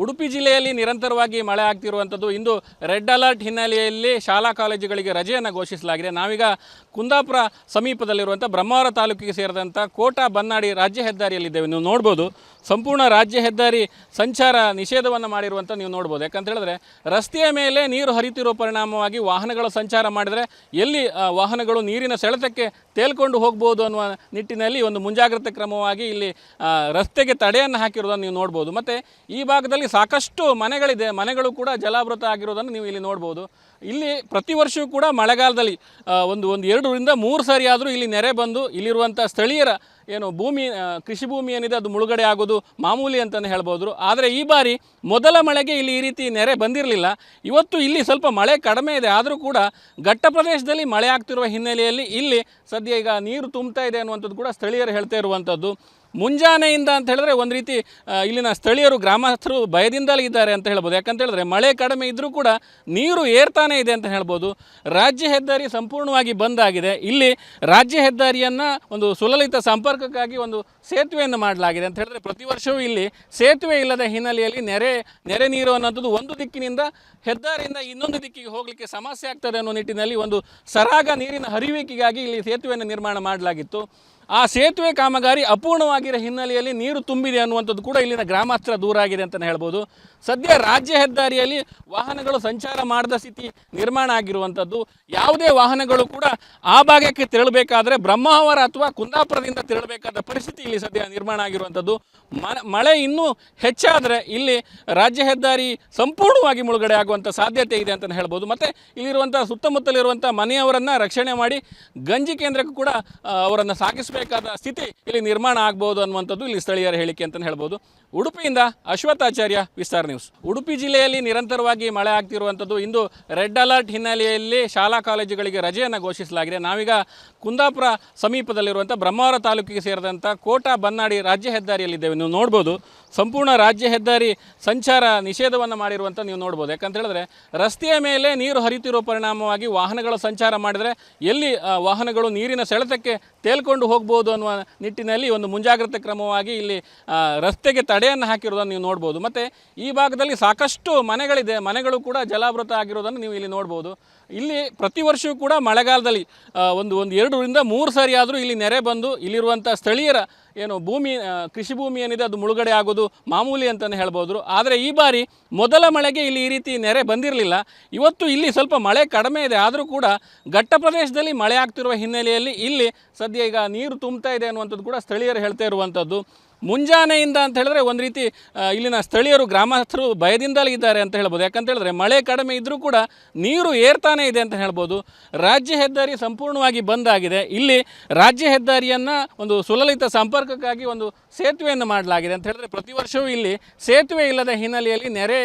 ಉಡುಪಿ ಜಿಲ್ಲೆಯಲ್ಲಿ ನಿರಂತರವಾಗಿ ಮಳೆ ಆಗ್ತಿರುವಂಥದ್ದು. ಇಂದು ರೆಡ್ ಅಲರ್ಟ್ ಹಿನ್ನೆಲೆಯಲ್ಲಿ ಶಾಲಾ ಕಾಲೇಜುಗಳಿಗೆ ರಜೆಯನ್ನು ಘೋಷಿಸಲಾಗಿದೆ. ನಾವೀಗ ಕುಂದಾಪುರ ಸಮೀಪದಲ್ಲಿರುವಂಥ ಬ್ರಹ್ಮಾವರ ತಾಲೂಕಿಗೆ ಸೇರಿದಂಥ ಕೋಟಾ ಬನ್ನಾಡಿ ರಾಜ್ಯ ಹೆದ್ದಾರಿಯಲ್ಲಿದ್ದೇವೆ. ನೀವು ನೋಡ್ಬೋದು, ಸಂಪೂರ್ಣ ರಾಜ್ಯ ಹೆದ್ದಾರಿ ಸಂಚಾರ ನಿಷೇಧವನ್ನು ಮಾಡಿರುವಂಥ ನೀವು ನೋಡ್ಬೋದು. ಯಾಕಂತ ಹೇಳಿದ್ರೆ ರಸ್ತೆಯ ಮೇಲೆ ನೀರು ಹರಿತಿರೋ ಪರಿಣಾಮವಾಗಿ ವಾಹನಗಳ ಸಂಚಾರ ಮಾಡಿದರೆ ಎಲ್ಲಿ ವಾಹನಗಳು ನೀರಿನ ಸೆಳೆತಕ್ಕೆ ತೇಲ್ಕೊಂಡು ಹೋಗ್ಬೋದು ಅನ್ನುವ ನಿಟ್ಟಿನಲ್ಲಿ ಒಂದು ಮುಂಜಾಗ್ರತೆ ಕ್ರಮವಾಗಿ ಇಲ್ಲಿ ರಸ್ತೆಗೆ ತಡೆಯನ್ನು ಹಾಕಿರೋದನ್ನು ನೀವು ನೋಡ್ಬೋದು. ಮತ್ತು ಈ ಭಾಗದಲ್ಲಿ ಸಾಕಷ್ಟು ಮನೆಗಳಿದೆ, ಮನೆಗಳು ಕೂಡ ಜಲಾವೃತ ಆಗಿರೋದನ್ನು ನೀವು ಇಲ್ಲಿ ನೋಡ್ಬೋದು. ಇಲ್ಲಿ ಪ್ರತಿ ವರ್ಷವೂ ಕೂಡ ಮಳೆಗಾಲದಲ್ಲಿ ಒಂದು 2ರಿಂದ 3 ಸಾರಿ ಆದರೂ ಇಲ್ಲಿ ನೆರೆ ಬಂದು ಇಲ್ಲಿರುವಂಥ ಸ್ಥಳೀಯರ ಏನು ಭೂಮಿ ಕೃಷಿ ಭೂಮಿ ಏನಿದೆ ಅದು ಮುಳುಗಡೆ ಆಗೋದು ಮಾಮೂಲಿ ಅಂತಲೇ ಹೇಳ್ಬೋದು. ಆದರೆ ಈ ಬಾರಿ ಮೊದಲ ಮಳೆಗೆ ಇಲ್ಲಿ ಈ ರೀತಿ ನೆರೆ ಬಂದಿರಲಿಲ್ಲ. ಇವತ್ತು ಇಲ್ಲಿ ಸ್ವಲ್ಪ ಮಳೆ ಕಡಿಮೆ ಇದೆ, ಆದರೂ ಕೂಡ ಘಟ್ಟ ಪ್ರದೇಶದಲ್ಲಿ ಮಳೆ ಆಗ್ತಿರುವ ಹಿನ್ನೆಲೆಯಲ್ಲಿ ಇಲ್ಲಿ ಸದ್ಯ ಈಗ ನೀರು ತುಂಬ್ತಾ ಇದೆ ಅನ್ನುವಂಥದ್ದು ಕೂಡ ಸ್ಥಳೀಯರು ಹೇಳ್ತಾ ಇರುವಂಥದ್ದು. ಮುಂಜಾನೆಯಿಂದ ಅಂತ ಹೇಳಿದ್ರೆ ಒಂದು ರೀತಿ ಇಲ್ಲಿನ ಸ್ಥಳೀಯರು ಗ್ರಾಮಸ್ಥರು ಭಯದಿಂದಲೇ ಇದ್ದಾರೆ ಅಂತ ಹೇಳ್ಬೋದು. ಯಾಕಂತ ಹೇಳಿದ್ರೆ ಮಳೆ ಕಡಿಮೆ ಇದ್ದರೂ ಕೂಡ ನೀರು ಏರ್ತಾನೆ ಇದೆ ಅಂತ ಹೇಳ್ಬೋದು. ರಾಜ್ಯ ಹೆದ್ದಾರಿ ಸಂಪೂರ್ಣವಾಗಿ ಬಂದ್ ಆಗಿದೆ. ಇಲ್ಲಿ ರಾಜ್ಯ ಹೆದ್ದಾರಿಯನ್ನು ಒಂದು ಸುಲಲಿತ ಸಂಪರ್ಕಕ್ಕಾಗಿ ಒಂದು ಸೇತುವೆಯನ್ನು ಮಾಡಲಾಗಿದೆ ಅಂತ ಹೇಳಿದ್ರೆ ಪ್ರತಿ ವರ್ಷವೂ ಇಲ್ಲಿ ಸೇತುವೆ ಇಲ್ಲದ ಹಿನ್ನೆಲೆಯಲ್ಲಿ ನೆರೆ ನೀರು ಅನ್ನೋಂಥದ್ದು ಒಂದು ದಿಕ್ಕಿನಿಂದ ಹೆದ್ದಾರಿಯಿಂದ ಇನ್ನೊಂದು ದಿಕ್ಕಿಗೆ ಹೋಗಲಿಕ್ಕೆ ಸಮಸ್ಯೆ ಆಗ್ತದೆ ಅನ್ನೋ ನಿಟ್ಟಿನಲ್ಲಿ ಒಂದು ಸರಾಗ ನೀರಿನ ಹರಿವಿಕೆಗಾಗಿ ಇಲ್ಲಿ ಸೇತುವೆಯನ್ನು ನಿರ್ಮಾಣ ಮಾಡಲಾಗಿತ್ತು. ಆ ಸೇತುವೆ ಕಾಮಗಾರಿ ಅಪೂರ್ಣವಾಗಿರೋ ಹಿನ್ನೆಲೆಯಲ್ಲಿ ನೀರು ತುಂಬಿದೆ ಅನ್ನುವಂಥದ್ದು ಕೂಡ ಇಲ್ಲಿನ ಗ್ರಾಮಸ್ಥರ ದೂರ ಆಗಿದೆ ಅಂತಲೇ ಹೇಳ್ಬೋದು. ಸದ್ಯ ರಾಜ್ಯ ಹೆದ್ದಾರಿಯಲ್ಲಿ ವಾಹನಗಳು ಸಂಚಾರ ಮಾಡದ ಸ್ಥಿತಿ ನಿರ್ಮಾಣ ಆಗಿರುವಂಥದ್ದು. ಯಾವುದೇ ವಾಹನಗಳು ಕೂಡ ಆ ಭಾಗಕ್ಕೆ ತೆರಳಬೇಕಾದ್ರೆ ಬ್ರಹ್ಮಾವರ ಅಥವಾ ಕುಂದಾಪುರದಿಂದ ತೆರಳಬೇಕಾದ ಪರಿಸ್ಥಿತಿ ಇಲ್ಲಿ ಸದ್ಯ ನಿರ್ಮಾಣ ಆಗಿರುವಂಥದ್ದು. ಮಳೆ ಇನ್ನೂ ಹೆಚ್ಚಾದರೆ ಇಲ್ಲಿ ರಾಜ್ಯ ಹೆದ್ದಾರಿ ಸಂಪೂರ್ಣವಾಗಿ ಮುಳುಗಡೆ ಆಗುವಂಥ ಸಾಧ್ಯತೆ ಇದೆ ಅಂತಲೇ ಹೇಳ್ಬೋದು. ಮತ್ತು ಇಲ್ಲಿರುವಂಥ ಸುತ್ತಮುತ್ತಲಿರುವಂಥ ಮನೆಯವರನ್ನು ರಕ್ಷಣೆ ಮಾಡಿ ಗಂಜಿ ಕೇಂದ್ರಕ್ಕೂ ಕೂಡ ಅವರನ್ನು ಸಾಗಿಸಬೇಕಾದ ಸ್ಥಿತಿ ಇಲ್ಲಿ ನಿರ್ಮಾಣ ಆಗ್ಬೋದು ಅನ್ನುವಂಥದ್ದು ಇಲ್ಲಿ ಸ್ಥಳೀಯರ ಹೇಳಿಕೆ ಅಂತಲೇ ಹೇಳ್ಬೋದು. ಉಡುಪಿಯಿಂದ ಅಶ್ವಥಾಚಾರ್ಯ, ವಿಸ್ತಾರ ನ್ಯೂಸ್. ಉಡುಪಿ ಜಿಲ್ಲೆಯಲ್ಲಿ ನಿರಂತರವಾಗಿ ಮಳೆ ಆಗ್ತಿರುವಂಥದ್ದು. ಇಂದು ರೆಡ್ ಅಲರ್ಟ್ ಹಿನ್ನೆಲೆಯಲ್ಲಿ ಶಾಲಾ ಕಾಲೇಜುಗಳಿಗೆ ರಜೆಯನ್ನು ಘೋಷಿಸಲಾಗಿದೆ. ನಾವೀಗ ಕುಂದಾಪುರ ಸಮೀಪದಲ್ಲಿರುವಂಥ ಬ್ರಹ್ಮಾವರ ತಾಲೂಕಿಗೆ ಸೇರಿದಂಥ ಕೋಟಾ ಬನ್ನಾಡಿ ರಾಜ್ಯ ಹೆದ್ದಾರಿಯಲ್ಲಿದ್ದೇವೆ. ನೀವು ನೋಡ್ಬೋದು, ಸಂಪೂರ್ಣ ರಾಜ್ಯ ಹೆದ್ದಾರಿ ಸಂಚಾರ ನಿಷೇಧವನ್ನು ಮಾಡಿರುವಂಥ ನೀವು ನೋಡ್ಬೋದು. ಯಾಕಂತ ಹೇಳಿದ್ರೆ ರಸ್ತೆಯ ಮೇಲೆ ನೀರು ಹರಿತಿರೋ ಪರಿಣಾಮವಾಗಿ ವಾಹನಗಳ ಸಂಚಾರ ಮಾಡಿದರೆ ಎಲ್ಲಿ ವಾಹನಗಳು ನೀರಿನ ಸೆಳೆತಕ್ಕೆ ತೇಲ್ಕೊಂಡು ಹೋಗ್ಬೋದು ಅನ್ನುವ ನಿಟ್ಟಿನಲ್ಲಿ ಒಂದು ಮುಂಜಾಗ್ರತೆ ಕ್ರಮವಾಗಿ ಇಲ್ಲಿ ರಸ್ತೆಗೆ ತಡೆಯನ್ನು ಹಾಕಿರೋದನ್ನು ನೀವು ನೋಡ್ಬೋದು. ಮತ್ತು ಈ ಭಾಗದಲ್ಲಿ ಸಾಕಷ್ಟು ಮನೆಗಳಿದೆ, ಮನೆಗಳು ಕೂಡ ಜಲಾವೃತ ಆಗಿರೋದನ್ನು ನೀವು ಇಲ್ಲಿ ನೋಡ್ಬೋದು. ಇಲ್ಲಿ ಪ್ರತಿ ವರ್ಷವೂ ಕೂಡ ಮಳೆಗಾಲದಲ್ಲಿ ಒಂದು 2ರಿಂದ 3 ಸಾರಿ ಆದರೂ ಇಲ್ಲಿ ನೆರೆ ಬಂದು ಇಲ್ಲಿರುವಂಥ ಸ್ಥಳೀಯರ ಏನು ಭೂಮಿ ಕೃಷಿ ಭೂಮಿ ಏನಿದೆ ಅದು ಮುಳುಗಡೆ ಆಗೋದು ಮಾಮೂಲಿ ಅಂತಲೇ ಹೇಳ್ಬೋದು. ಆದರೆ ಈ ಬಾರಿ ಮೊದಲ ಮಳೆಗೆ ಇಲ್ಲಿ ಈ ರೀತಿ ನೆರೆ ಬಂದಿರಲಿಲ್ಲ. ಇವತ್ತು ಇಲ್ಲಿ ಸ್ವಲ್ಪ ಮಳೆ ಕಡಿಮೆ ಇದೆ, ಆದರೂ ಕೂಡ ಘಟ್ಟ ಪ್ರದೇಶದಲ್ಲಿ ಮಳೆ ಆಗ್ತಿರುವ ಹಿನ್ನೆಲೆಯಲ್ಲಿ ಇಲ್ಲಿ ಸದ್ಯ ಈಗ ನೀರು ತುಂಬ್ತಾ ಇದೆ ಅನ್ನುವಂಥದ್ದು ಕೂಡ ಸ್ಥಳೀಯರು ಹೇಳ್ತಾ ಇರುವಂಥದ್ದು. ಮುಂಜಾನೆಯಿಂದ ಅಂತ ಹೇಳಿದ್ರೆ ಒಂದು ರೀತಿ ಇಲ್ಲಿನ ಸ್ಥಳೀಯರು ಗ್ರಾಮಸ್ಥರು ಭಯದಿಂದಲೇ ಇದ್ದಾರೆ ಅಂತ ಹೇಳ್ಬೋದು. ಯಾಕಂತ ಹೇಳಿದ್ರೆ ಮಳೆ ಕಡಿಮೆ ಇದ್ದರೂ ಕೂಡ ನೀರು ಏರ್ತಾನೆ ಇದೆ ಅಂತ ಹೇಳ್ಬೋದು. ರಾಜ್ಯ ಹೆದ್ದಾರಿ ಸಂಪೂರ್ಣವಾಗಿ ಬಂದ್ ಆಗಿದೆ. ಇಲ್ಲಿ ರಾಜ್ಯ ಹೆದ್ದಾರಿಯನ್ನು ಒಂದು ಸುಲಲಿತ ಸಂಪರ್ಕಕ್ಕಾಗಿ ಒಂದು ಸೇತುವೆಯನ್ನು ಮಾಡಲಾಗಿದೆ ಅಂತ ಹೇಳಿದ್ರೆ ಪ್ರತಿ ವರ್ಷವೂ ಇಲ್ಲಿ ಸೇತುವೆ ಇಲ್ಲದ ಹಿನ್ನೆಲೆಯಲ್ಲಿ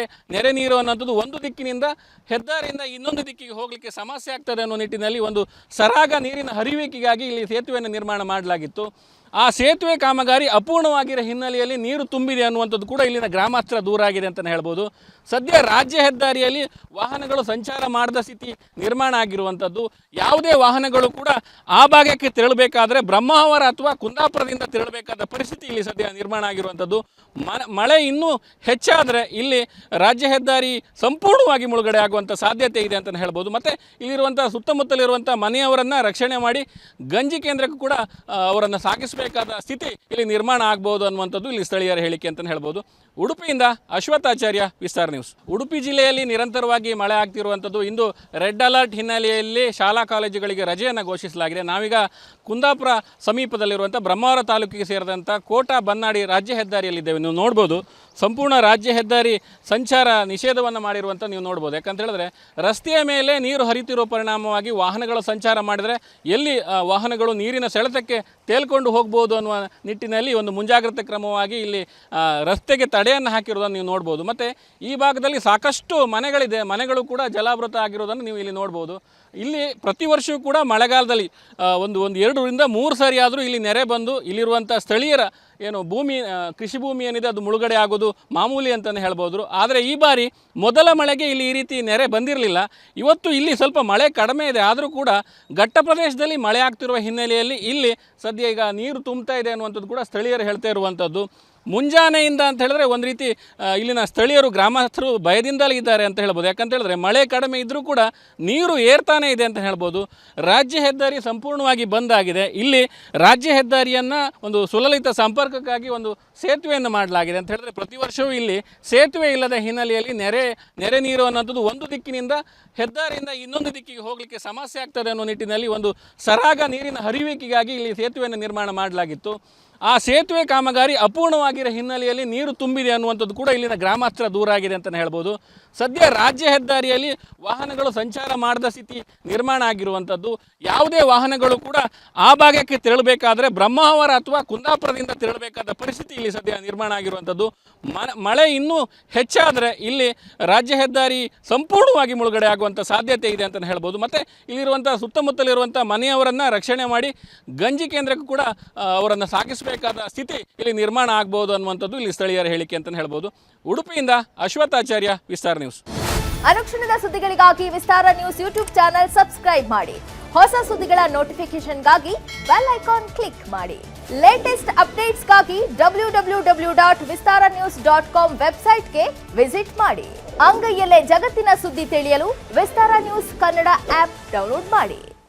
ನೆರೆ ನೀರು ಅನ್ನೋಂಥದ್ದು ಒಂದು ದಿಕ್ಕಿನಿಂದ ಹೆದ್ದಾರಿಯಿಂದ ಇನ್ನೊಂದು ದಿಕ್ಕಿಗೆ ಹೋಗಲಿಕ್ಕೆ ಸಮಸ್ಯೆ ಆಗ್ತದೆ ಅನ್ನೋ ನಿಟ್ಟಿನಲ್ಲಿ ಒಂದು ಸರಾಗ ನೀರಿನ ಹರಿವಿಕೆಗಾಗಿ ಇಲ್ಲಿ ಸೇತುವೆಯನ್ನು ನಿರ್ಮಾಣ ಮಾಡಲಾಗಿತ್ತು. ಆ ಸೇತುವೆ ಕಾಮಗಾರಿ ಅಪೂರ್ಣವಾಗಿರೋ ಹಿನ್ನೆಲೆಯಲ್ಲಿ ನೀರು ತುಂಬಿದೆ ಅನ್ನುವಂಥದ್ದು ಕೂಡ ಇಲ್ಲಿನ ಗ್ರಾಮಸ್ಥರ ದೂರ ಆಗಿದೆ ಅಂತಲೇ ಹೇಳ್ಬೋದು. ಸದ್ಯ ರಾಜ್ಯ ಹೆದ್ದಾರಿಯಲ್ಲಿ ವಾಹನಗಳು ಸಂಚಾರ ಮಾಡದ ಸ್ಥಿತಿ ನಿರ್ಮಾಣ ಆಗಿರುವಂಥದ್ದು. ಯಾವುದೇ ವಾಹನಗಳು ಕೂಡ ಆ ಭಾಗಕ್ಕೆ ತೆರಳಬೇಕಾದ್ರೆ ಬ್ರಹ್ಮಾವರ ಅಥವಾ ಕುಂದಾಪುರದಿಂದ ತೆರಳಬೇಕಾದ ಪರಿಸ್ಥಿತಿ ಇಲ್ಲಿ ಸದ್ಯ ನಿರ್ಮಾಣ ಆಗಿರುವಂಥದ್ದು. ಮಳೆ ಇನ್ನೂ ಹೆಚ್ಚಾದರೆ ಇಲ್ಲಿ ರಾಜ್ಯ ಹೆದ್ದಾರಿ ಸಂಪೂರ್ಣವಾಗಿ ಮುಳುಗಡೆ ಆಗುವಂಥ ಸಾಧ್ಯತೆ ಇದೆ ಅಂತಲೇ ಹೇಳ್ಬೋದು. ಮತ್ತು ಇಲ್ಲಿರುವಂಥ ಸುತ್ತಮುತ್ತಲಿರುವಂಥ ಮನೆಯವರನ್ನು ರಕ್ಷಣೆ ಮಾಡಿ ಗಂಜಿ ಕೇಂದ್ರಕ್ಕೂ ಕೂಡ ಅವರನ್ನು ಸಾಗಿಸಬೇಕಾದ ಸ್ಥಿತಿ ಇಲ್ಲಿ ನಿರ್ಮಾಣ ಆಗ್ಬೋದು ಅನ್ನುವಂಥದ್ದು ಇಲ್ಲಿ ಸ್ಥಳೀಯರ ಹೇಳಿಕೆ ಅಂತಲೇ ಹೇಳ್ಬೋದು. ಉಡುಪಿಯಿಂದ ಅಶ್ವಥಾಚಾರ್ಯ, ವಿಸ್ತಾರ ನ್ಯೂಸ್. ಉಡುಪಿ ಜಿಲ್ಲೆಯಲ್ಲಿ ನಿರಂತರವಾಗಿ ಮಳೆ ಆಗ್ತಿರುವಂಥದ್ದು. ಇಂದು ರೆಡ್ ಅಲರ್ಟ್ ಹಿನ್ನೆಲೆಯಲ್ಲಿ ಶಾಲಾ ಕಾಲೇಜುಗಳಿಗೆ ರಜೆಯನ್ನು ಘೋಷಿಸಲಾಗಿದೆ. ನಾವೀಗ ಕುಂದಾಪುರ ಸಮೀಪದಲ್ಲಿರುವಂಥ ಬ್ರಹ್ಮಾವರ ತಾಲೂಕಿಗೆ ಸೇರಿದಂಥ ಕೋಟಾ ಬನ್ನಾಡಿ ರಾಜ್ಯ ಹೆದ್ದಾರಿಯಲ್ಲಿದ್ದೇವೆ. ನೀವು ನೋಡ್ಬೋದು, ಸಂಪೂರ್ಣ ರಾಜ್ಯ ಹೆದ್ದಾರಿ ಸಂಚಾರ ನಿಷೇಧವನ್ನು ಮಾಡಿರುವಂಥ ನೀವು ನೋಡ್ಬೋದು. ಯಾಕಂತ ಹೇಳಿದ್ರೆ ರಸ್ತೆಯ ಮೇಲೆ ನೀರು ಹರಿತಿರೋ ಪರಿಣಾಮವಾಗಿ ವಾಹನಗಳ ಸಂಚಾರ ಮಾಡಿದರೆ ಎಲ್ಲಿ ವಾಹನಗಳು ನೀರಿನ ಸೆಳೆತಕ್ಕೆ ತೇಲ್ಕೊಂಡು ಹೋಗ್ಬೋದು ಅನ್ನುವ ನಿಟ್ಟಿನಲ್ಲಿ ಒಂದು ಮುಂಜಾಗ್ರತೆ ಕ್ರಮವಾಗಿ ಇಲ್ಲಿ ರಸ್ತೆಗೆ ತಡೆಯನ್ನು ಹಾಕಿರೋದನ್ನು ನೀವು ನೋಡ್ಬೋದು. ಮತ್ತು ಈ ಭಾಗದಲ್ಲಿ ಸಾಕಷ್ಟು ಮನೆಗಳಿದೆ, ಮನೆಗಳು ಕೂಡ ಜಲಾವೃತ ಆಗಿರೋದನ್ನು ನೀವು ಇಲ್ಲಿ ನೋಡ್ಬೋದು. ಇಲ್ಲಿ ಪ್ರತಿ ವರ್ಷವೂ ಕೂಡ ಮಳೆಗಾಲದಲ್ಲಿ ಒಂದು 2ರಿಂದ 3 ಸಾರಿ ಆದರೂ ಇಲ್ಲಿ ನೆರೆ ಬಂದು ಇಲ್ಲಿರುವಂಥ ಸ್ಥಳೀಯರ ಏನು ಭೂಮಿ ಕೃಷಿ ಭೂಮಿ ಏನಿದೆ ಅದು ಮುಳುಗಡೆ ಆಗೋದು ಮಾಮೂಲಿ ಅಂತಲೇ ಹೇಳ್ಬೋದು. ಆದರೆ ಈ ಬಾರಿ ಮೊದಲ ಮಳೆಗೆ ಇಲ್ಲಿ ಈ ರೀತಿ ನೆರೆ ಬಂದಿರಲಿಲ್ಲ. ಇವತ್ತು ಇಲ್ಲಿ ಸ್ವಲ್ಪ ಮಳೆ ಕಡಿಮೆ ಇದೆ, ಆದರೂ ಕೂಡ ಘಟ್ಟ ಪ್ರದೇಶದಲ್ಲಿ ಮಳೆ ಆಗ್ತಿರುವ ಹಿನ್ನೆಲೆಯಲ್ಲಿ ಇಲ್ಲಿ ಸದ್ಯ ಈಗ ನೀರು ತುಂಬ್ತಾ ಇದೆ ಅನ್ನುವಂಥದ್ದು ಕೂಡ ಸ್ಥಳೀಯರು ಹೇಳ್ತಾ ಇರುವಂಥದ್ದು. ಮುಂಜಾನೆಯಿಂದ ಅಂತ ಹೇಳಿದ್ರೆ ಒಂದು ರೀತಿ ಇಲ್ಲಿನ ಸ್ಥಳೀಯರು ಗ್ರಾಮಸ್ಥರು ಭಯದಿಂದಲೇ ಇದ್ದಾರೆ ಅಂತ ಹೇಳ್ಬೋದು. ಯಾಕಂತ ಹೇಳಿದ್ರೆ ಮಳೆ ಕಡಿಮೆ ಇದ್ದರೂ ಕೂಡ ನೀರು ಏರ್ತಾನೆ ಇದೆ ಅಂತ ಹೇಳ್ಬೋದು. ರಾಜ್ಯ ಹೆದ್ದಾರಿ ಸಂಪೂರ್ಣವಾಗಿ ಬಂದ್ ಆಗಿದೆ. ಇಲ್ಲಿ ರಾಜ್ಯ ಹೆದ್ದಾರಿಯನ್ನು ಒಂದು ಸುಲಲಿತ ಸಂಪರ್ಕಕ್ಕಾಗಿ ಒಂದು ಸೇತುವೆಯನ್ನು ಮಾಡಲಾಗಿದೆ ಅಂತ ಹೇಳಿದ್ರೆ ಪ್ರತಿ ವರ್ಷವೂ ಇಲ್ಲಿ ಸೇತುವೆ ಇಲ್ಲದ ಹಿನ್ನೆಲೆಯಲ್ಲಿ ನೆರೆ ನೀರು ಅನ್ನೋಂಥದ್ದು ಒಂದು ದಿಕ್ಕಿನಿಂದ ಹೆದ್ದಾರಿಯಿಂದ ಇನ್ನೊಂದು ದಿಕ್ಕಿಗೆ ಹೋಗಲಿಕ್ಕೆ ಸಮಸ್ಯೆ ಆಗ್ತದೆ ಅನ್ನೋ ನಿಟ್ಟಿನಲ್ಲಿ ಒಂದು ಸರಾಗ ನೀರಿನ ಹರಿಯುವಿಕೆಗಾಗಿ ಇಲ್ಲಿ ಸೇತುವೆಯನ್ನು ನಿರ್ಮಾಣ ಮಾಡಲಾಗಿತ್ತು. ಆ ಸೇತುವೆ ಕಾಮಗಾರಿ ಅಪೂರ್ಣವಾಗಿರೋ ಹಿನ್ನೆಲೆಯಲ್ಲಿ ನೀರು ತುಂಬಿದೆ ಅನ್ನುವಂಥದ್ದು ಕೂಡ ಇಲ್ಲಿನ ಗ್ರಾಮಸ್ಥರ ದೂರ ಆಗಿದೆ ಅಂತಲೇ ಹೇಳ್ಬೋದು. ಸದ್ಯ ರಾಜ್ಯ ಹೆದ್ದಾರಿಯಲ್ಲಿ ವಾಹನಗಳು ಸಂಚಾರ ಮಾಡದ ಸ್ಥಿತಿ ನಿರ್ಮಾಣ ಆಗಿರುವಂಥದ್ದು. ಯಾವುದೇ ವಾಹನಗಳು ಕೂಡ ಆ ಭಾಗಕ್ಕೆ ತೆರಳಬೇಕಾದ್ರೆ ಬ್ರಹ್ಮಾವರ ಅಥವಾ ಕುಂದಾಪುರದಿಂದ ತೆರಳಬೇಕಾದ ಪರಿಸ್ಥಿತಿ ಇಲ್ಲಿ ಸದ್ಯ ನಿರ್ಮಾಣ ಆಗಿರುವಂಥದ್ದು. ಮಳೆ ಇನ್ನೂ ಹೆಚ್ಚಾದರೆ ಇಲ್ಲಿ ರಾಜ್ಯ ಹೆದ್ದಾರಿ ಸಂಪೂರ್ಣವಾಗಿ ಮುಳುಗಡೆ ಆಗುವಂಥ ಸಾಧ್ಯತೆ ಇದೆ ಅಂತಲೇ ಹೇಳ್ಬೋದು. ಮತ್ತು ಇಲ್ಲಿರುವಂಥ ಸುತ್ತಮುತ್ತಲಿರುವಂಥ ಮನೆಯವರನ್ನು ರಕ್ಷಣೆ ಮಾಡಿ ಗಂಜಿ ಕೇಂದ್ರಕ್ಕೂ ಕೂಡ ಅವರನ್ನು ಸಾಗಿಸಬೇಕಾದ ಸ್ಥಿತಿ ಇಲ್ಲಿ ನಿರ್ಮಾಣ ಆಗ್ಬೋದು ಅನ್ನುವಂಥದ್ದು ಇಲ್ಲಿ ಸ್ಥಳೀಯರ ಹೇಳಿಕೆ ಅಂತಲೇ ಹೇಳ್ಬೋದು. ಉಡುಪಿಯಿಂದ ಅಶ್ವಥಾಚಾರ್ಯ, ವಿಸ್ತಾರ ನ್ಯೂಸ್. ಅನುಕ್ಷಣದ ಸುದ್ದಿಗಳಿಗಾಗಿ ವಿಸ್ತಾರ ನ್ಯೂಸ್ ಯೂಟ್ಯೂಬ್ ಚಾನೆಲ್ ಸಬ್ಸ್ಕ್ರೈಬ್ ಮಾಡಿ. ಹೊಸ ಸುದ್ದಿಗಳ ನೋಟಿಫಿಕೇಶನ್ಗಾಗಿ ಬೆಲ್ ಐಕಾನ್ ಕ್ಲಿಕ್ ಮಾಡಿ. ಲೇಟೆಸ್ಟ್ ಅಪ್ಡೇಟ್ಸ್ಗಾಗಿ www.vistaranews.com ವೆಬ್ಸೈಟ್ಗೆ ವಿಸಿಟ್ ಮಾಡಿ. ಅಂಗೈಯಲ್ಲೇ ಜಗತ್ತಿನ ಸುದ್ದಿ ತಿಳಿಯಲು ವಿಸ್ತಾರ ನ್ಯೂಸ್ ಕನ್ನಡ ಆಪ್ ಡೌನ್ಲೋಡ್ ಮಾಡಿ.